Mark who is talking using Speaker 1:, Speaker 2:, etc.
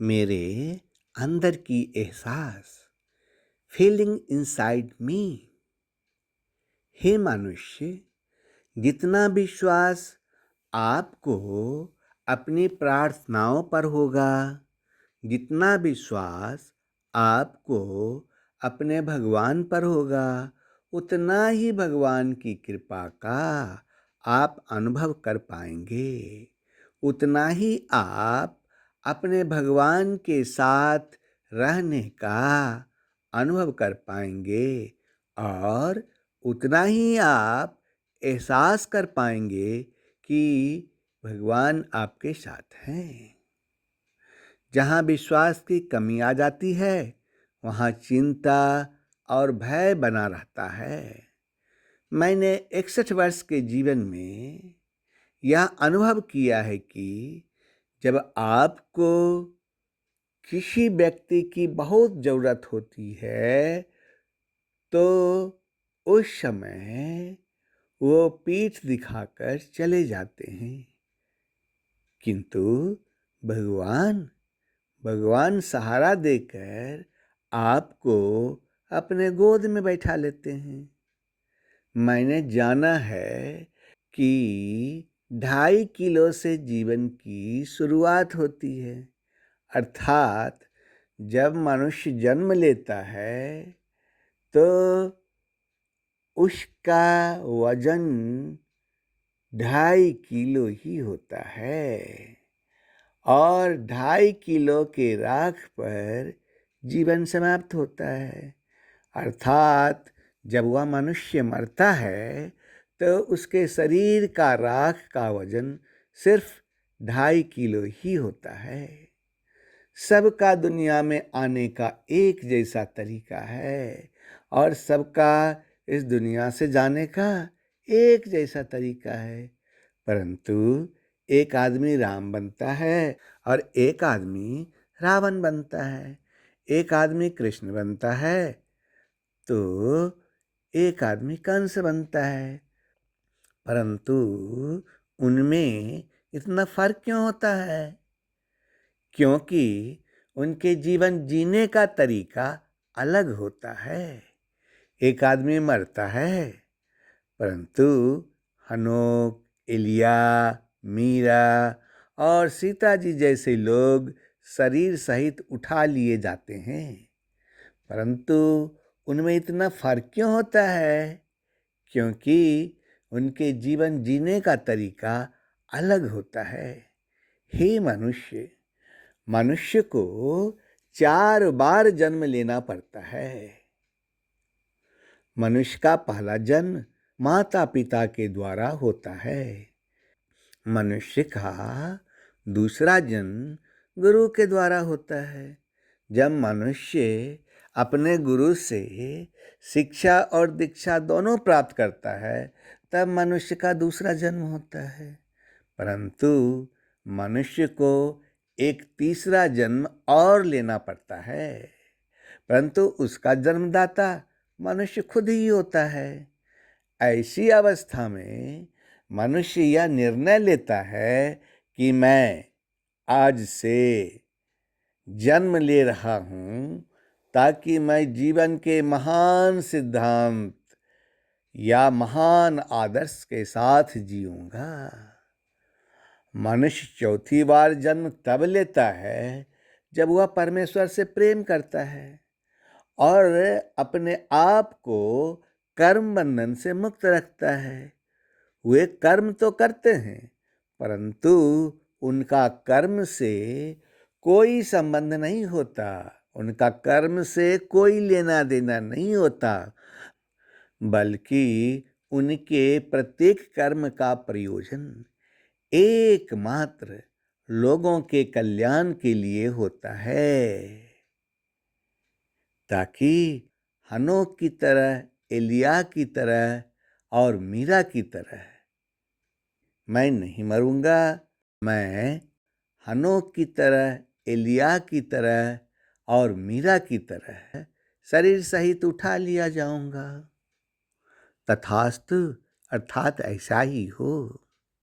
Speaker 1: मेरे अंदर की एहसास, फीलिंग इनसाइड मी। हे मनुष्य, जितना विश्वास आपको अपनी प्रार्थनाओं पर होगा, जितना विश्वास आपको अपने भगवान पर होगा, उतना ही भगवान की कृपा का आप अनुभव कर पाएंगे। उतना ही आप अपने भगवान के साथ रहने का अनुभव कर पाएंगे और उतना ही आप एहसास कर पाएंगे कि भगवान आपके साथ हैं। जहाँ विश्वास की कमी आ जाती है, वहाँ चिंता और भय बना रहता है। मैंने 61 वर्ष के जीवन में यह अनुभव किया है कि जब आपको किसी व्यक्ति की बहुत ज़रूरत होती है, तो उस समय वो पीठ दिखाकर चले जाते हैं, किंतु भगवान सहारा देकर आपको अपने गोद में बैठा लेते हैं। मैंने जाना है कि 2.5 किलो से जीवन की शुरुआत होती है, अर्थात जब मनुष्य जन्म लेता है तो उसका वजन 2.5 किलो ही होता है और 2.5 किलो के राख पर जीवन समाप्त होता है। अर्थात जब वह मनुष्य मरता है तो उसके शरीर का राख का वजन सिर्फ 2.5 किलो ही होता है। सबका दुनिया में आने का एक जैसा तरीका है और सबका इस दुनिया से जाने का एक जैसा तरीका है, परंतु एक आदमी राम बनता है और एक आदमी रावण बनता है। एक आदमी कृष्ण बनता है तो एक आदमी कंस बनता है, परंतु उनमें इतना फर्क क्यों होता है? क्योंकि उनके जीवन जीने का तरीका अलग होता है। एक आदमी मरता है, परंतु हनोक, एलिया, मीरा और सीता जी जैसे लोग शरीर सहित उठा लिए जाते हैं, परंतु उनमें इतना फर्क क्यों होता है? क्योंकि उनके जीवन जीने का तरीका अलग होता है। हे मनुष्य को 4 बार जन्म लेना पड़ता है। मनुष्य का पहला जन्म माता पिता के द्वारा होता है। मनुष्य का दूसरा जन्म गुरु के द्वारा होता है। जब मनुष्य अपने गुरु से शिक्षा और दीक्षा दोनों प्राप्त करता है, तब मनुष्य का दूसरा जन्म होता है। परंतु मनुष्य को एक तीसरा जन्म और लेना पड़ता है, परंतु उसका जन्मदाता मनुष्य खुद ही होता है। ऐसी अवस्था में मनुष्य यह निर्णय लेता है कि मैं आज से जन्म ले रहा हूँ ताकि मैं जीवन के महान सिद्धांत या महान आदर्श के साथ जीऊंगा। मनुष्य चौथी बार जन्म तब लेता है जब वह परमेश्वर से प्रेम करता है और अपने आप को कर्म बंधन से मुक्त रखता है। वे कर्म तो करते हैं, परंतु उनका कर्म से कोई संबंध नहीं होता, उनका कर्म से कोई लेना देना नहीं होता, बल्कि उनके प्रत्येक कर्म का प्रयोजन एकमात्र लोगों के कल्याण के लिए होता है, ताकि हनोक की तरह, एलिया की तरह और मीरा की तरह मैं नहीं मरूंगा। मैं हनोक की तरह, एलिया की तरह और मीरा की तरह शरीर सहित उठा लिया जाऊंगा। तथास्तु, अर्थात ऐसा ही हो।